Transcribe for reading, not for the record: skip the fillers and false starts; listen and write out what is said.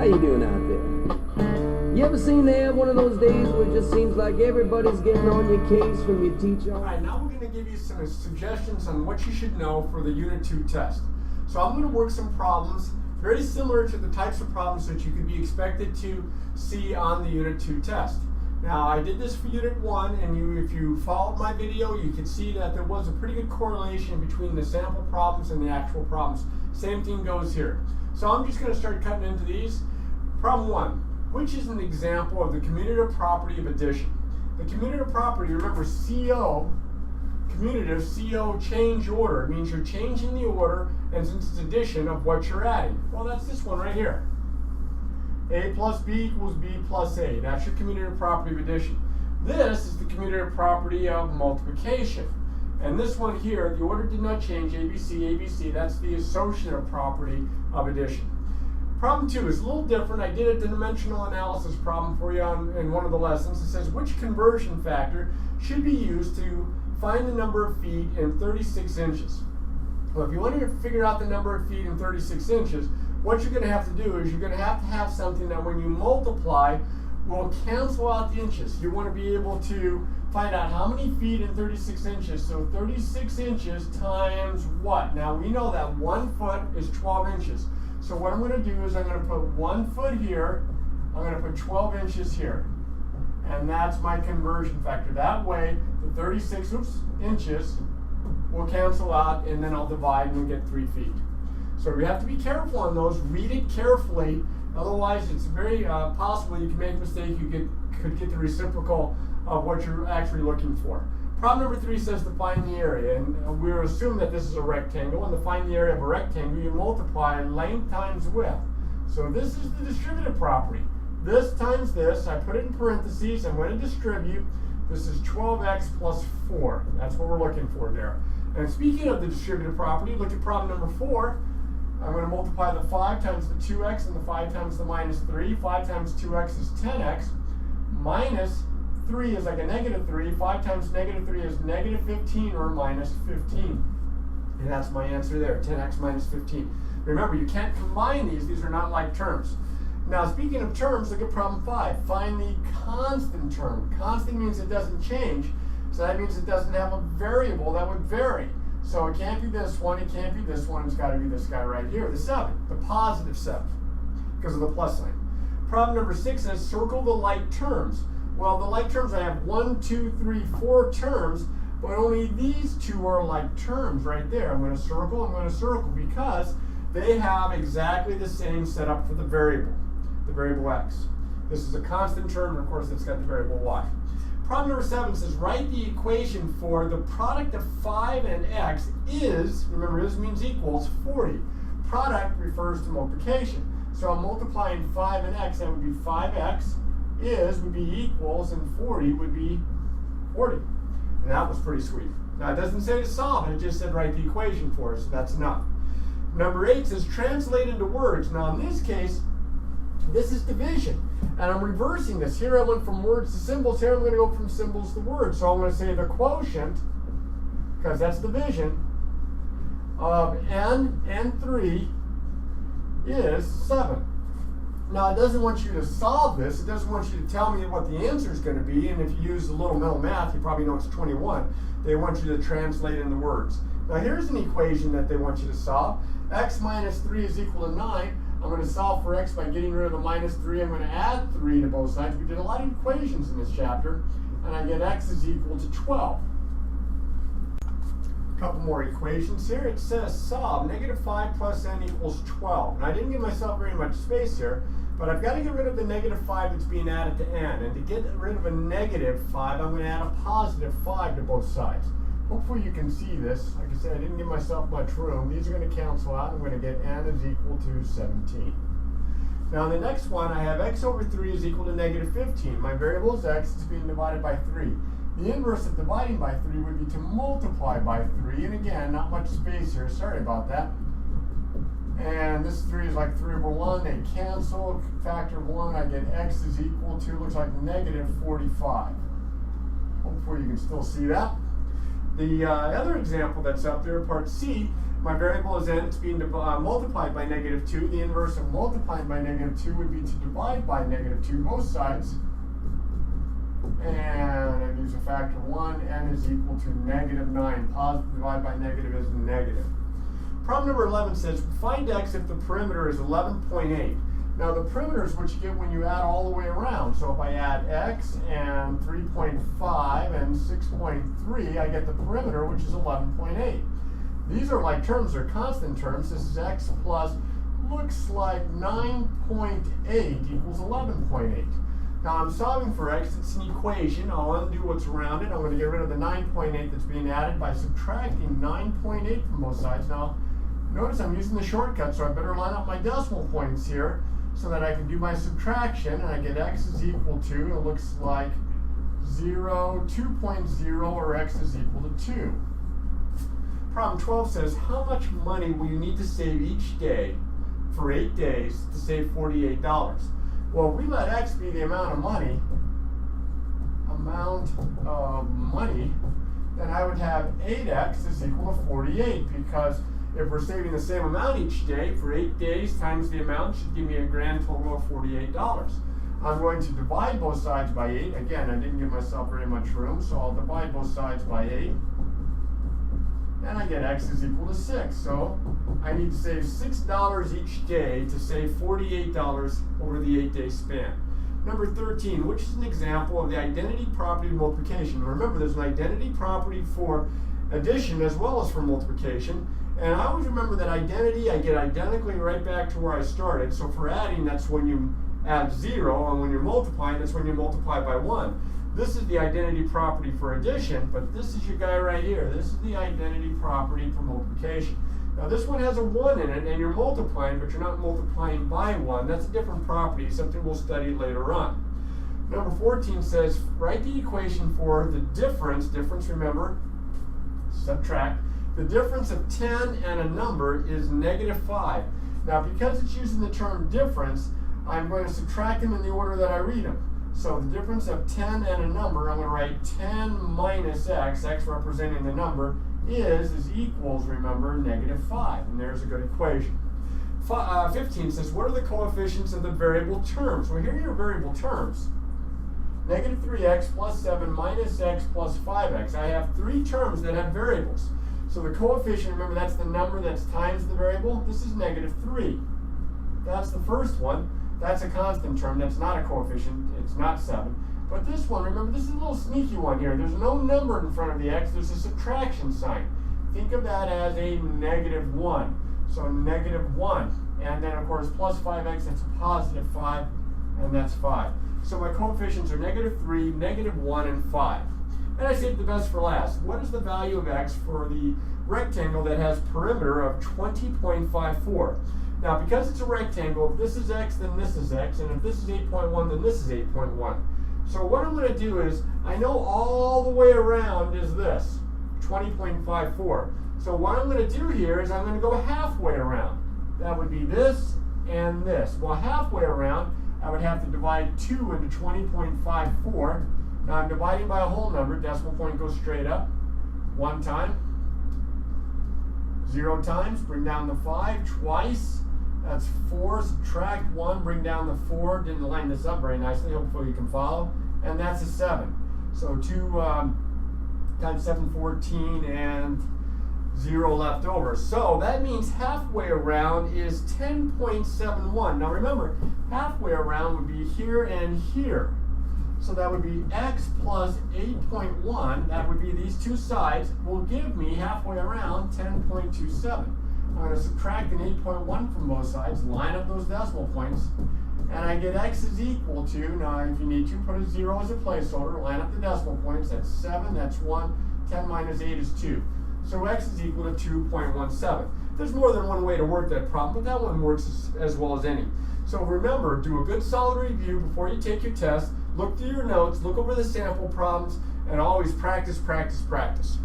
you doing out there? You ever seen they have one of those days where it just seems like everybody's getting on your case when you teach? Alright, now we're going to give you some suggestions on what you should know for the Unit 2 test. So I'm going to work some problems very similar to the types of problems that you could be expected to see on the Unit 2 test. Now, I did this for Unit 1, and if you followed my video, you could see that there was a pretty good correlation between the sample problems and the actual problems. Same thing goes here. So I'm just going to start cutting into these. Problem 1, which is an example of the commutative property of addition. The commutative property, remember CO, commutative, CO, change order. It means you're changing the order, and since it's addition of what you're adding. Well, that's this one right here. A plus B equals B plus A. That's your commutative property of addition. This is the commutative property of multiplication. And this one here, the order did not change, ABC, ABC. That's the associative property of addition. Problem 2 is a little different. I did a dimensional analysis problem for you in one of the lessons. It says, which conversion factor should be used to find the number of feet in 36 inches? Well, if you want to figure out the number of feet in 36 inches, what you're going to have to do is you're going to have something that when you multiply will cancel out the inches. You want to be able to find out how many feet in 36 inches. So 36 inches times what? Now we know that 1 foot is 12 inches. So what I'm going to do is I'm going to put 1 foot here. I'm going to put 12 inches here. And that's my conversion factor. That way the 36 inches will cancel out, and then I'll divide and we'll get 3 feet. So we have to be careful on those. Read it carefully. Otherwise, it's very possible you can make a mistake. You could get the reciprocal of what you're actually looking for. Problem number 3 says to find the area. And we'll assume that this is a rectangle. And to find the area of a rectangle, you multiply length times width. So this is the distributive property. This times this, I put it in parentheses. I'm going to distribute. This is 12x plus 4. That's what we're looking for there. And speaking of the distributive property, look at problem number 4. I'm going to multiply the 5 times the 2x and the 5 times the minus 3. 5 times 2x is 10x. Minus 3 is like a negative 3. 5 times negative 3 is negative 15 or minus 15. And that's my answer there, 10x minus 15. Remember, you can't combine these. These are not like terms. Now, speaking of terms, look at problem 5. Find the constant term. Constant means it doesn't change. So that means it doesn't have a variable that would vary. So it can't be this one, it can't be this one, it's got to be this guy right here, the 7, the positive 7, because of the plus sign. Problem number 6 says circle the like terms. Well, the like terms, I have 1, 2, 3, 4 terms, but only these 2 are like terms right there. I'm going to circle because they have exactly the same setup for the variable x. This is a constant term, and of course it's got the variable y. Problem number 7 says write the equation for the product of 5 and x is, remember this means equals, 40. Product refers to multiplication. So I'm multiplying 5 and x, that would be 5x would be equals, and 40 would be 40. And that was pretty sweet. Now it doesn't say to solve it, it just said write the equation for it, so that's enough. Number 8 says translate into words. Now in this case, this is division. And I'm reversing this. Here I went from words to symbols. Here I'm going to go from symbols to words. So I'm going to say the quotient, because that's division, of n and 3 is 7. Now it doesn't want you to solve this. It doesn't want you to tell me what the answer is going to be. And if you use a little mental math, you probably know it's 21. They want you to translate into words. Now here's an equation that they want you to solve. X minus 3 is equal to 9. I'm going to solve for x by getting rid of the minus 3. I'm going to add 3 to both sides. We did a lot of equations in this chapter. And I get x is equal to 12. A couple more equations here. It says solve negative 5 plus n equals 12. And I didn't give myself very much space here, but I've got to get rid of the negative 5 that's being added to n. And to get rid of a negative 5, I'm going to add a positive 5 to both sides. Hopefully you can see this. Like I said, I didn't give myself much room. These are going to cancel out. I'm going to get n is equal to 17. Now the next one, I have x over 3 is equal to negative 15. My variable is x. It's being divided by 3. The inverse of dividing by 3 would be to multiply by 3. And again, not much space here. Sorry about that. And this 3 is like 3 over 1. They cancel. Factor of 1, I get x is equal to, looks like negative 45. Hopefully you can still see that. The other example that's up there, part C, my variable is n, it's being multiplied by -2. The inverse of multiplying by -2 would be to divide by -2 both sides. And I use a factor of 1, n is equal to -9. Positive divided by negative is negative. Problem number 11 says, find x if the perimeter is 11.8. Now the perimeter is what you get when you add all the way around. So if I add x and 3.5 and 6.3, I get the perimeter, which is 11.8. These are like terms, they're constant terms. This is x plus, looks like 9.8 equals 11.8. Now I'm solving for x, it's an equation. I'll undo what's around it. I'm going to get rid of the 9.8 that's being added by subtracting 9.8 from both sides. Now, notice I'm using the shortcut, so I better line up my decimal points here so that I can do my subtraction, and I get x is equal to, it looks like 0, 2.0, or x is equal to 2. Problem 12 says, how much money will you need to save each day for 8 days to save $48? Well, if we let x be the amount of money, then I would have 8x is equal to 48, because if we're saving the same amount each day for 8 days times the amount should give me a grand total of $48. I'm going to divide both sides by 8. Again, I didn't give myself very much room, so I'll divide both sides by 8. And I get x is equal to 6. So I need to save $6 each day to save $48 over the 8-day span. Number 13, which is an example of the identity property of multiplication. Remember, there's an identity property for addition as well as for multiplication. And I always remember that identity, I get identically right back to where I started. So for adding, that's when you add 0, and when you're multiplying, that's when you multiply by 1. This is the identity property for addition, but this is your guy right here. This is the identity property for multiplication. Now this one has a 1 in it, and you're multiplying, but you're not multiplying by 1. That's a different property, something we'll study later on. Number 14 says, write the equation for the difference, remember, subtract. The difference of 10 and a number is -5. Now because it's using the term difference, I'm going to subtract them in the order that I read them. So the difference of 10 and a number, I'm going to write 10 minus x, x representing the number, is equals, remember, -5. And there's a good equation. 15 says, what are the coefficients of the variable terms? Well, here are your variable terms. -3x plus 7 minus x plus 5x. I have 3 terms that have variables. So the coefficient, remember, that's the number that's times the variable. This is -3. That's the first one. That's a constant term. That's not a coefficient. It's not 7. But this one, remember, this is a little sneaky one here. There's no number in front of the x. There's a subtraction sign. Think of that as a -1. So -1. And then, of course, plus 5x, that's a positive 5. And that's 5. So my coefficients are -3, -1, and 5. And I saved the best for last. What is the value of x for the rectangle that has perimeter of 20.54? Now, because it's a rectangle, if this is x, then this is x, and if this is 8.1, then this is 8.1. So what I'm going to do is, I know all the way around is this, 20.54. So what I'm going to do here is I'm going to go halfway around. That would be this and this. Well, halfway around, I would have to divide 2 into 20.54. Now I'm dividing by a whole number. Decimal point goes straight up. 1 time. 0 times. Bring down the 5 twice. That's 4. Subtract 1. Bring down the 4. Didn't line this up very nicely. Hopefully you can follow. And that's a 7. So 2 times 7, 14, and 0 left over. So that means halfway around is 10.71. Now remember, halfway around would be here and here. So that would be x plus 8.1. That would be these two sides will give me halfway around 10.27. I'm going to subtract an 8.1 from both sides, line up those decimal points, and I get x is equal to, now if you need to, put a 0 as a placeholder, line up the decimal points, that's 7, that's 1, 10 minus 8 is 2. So x is equal to 2.17. There's more than one way to work that problem, but that one works as well as any. So remember, do a good solid review before you take your test. Look through your notes, look over the sample problems, and always practice, practice, practice.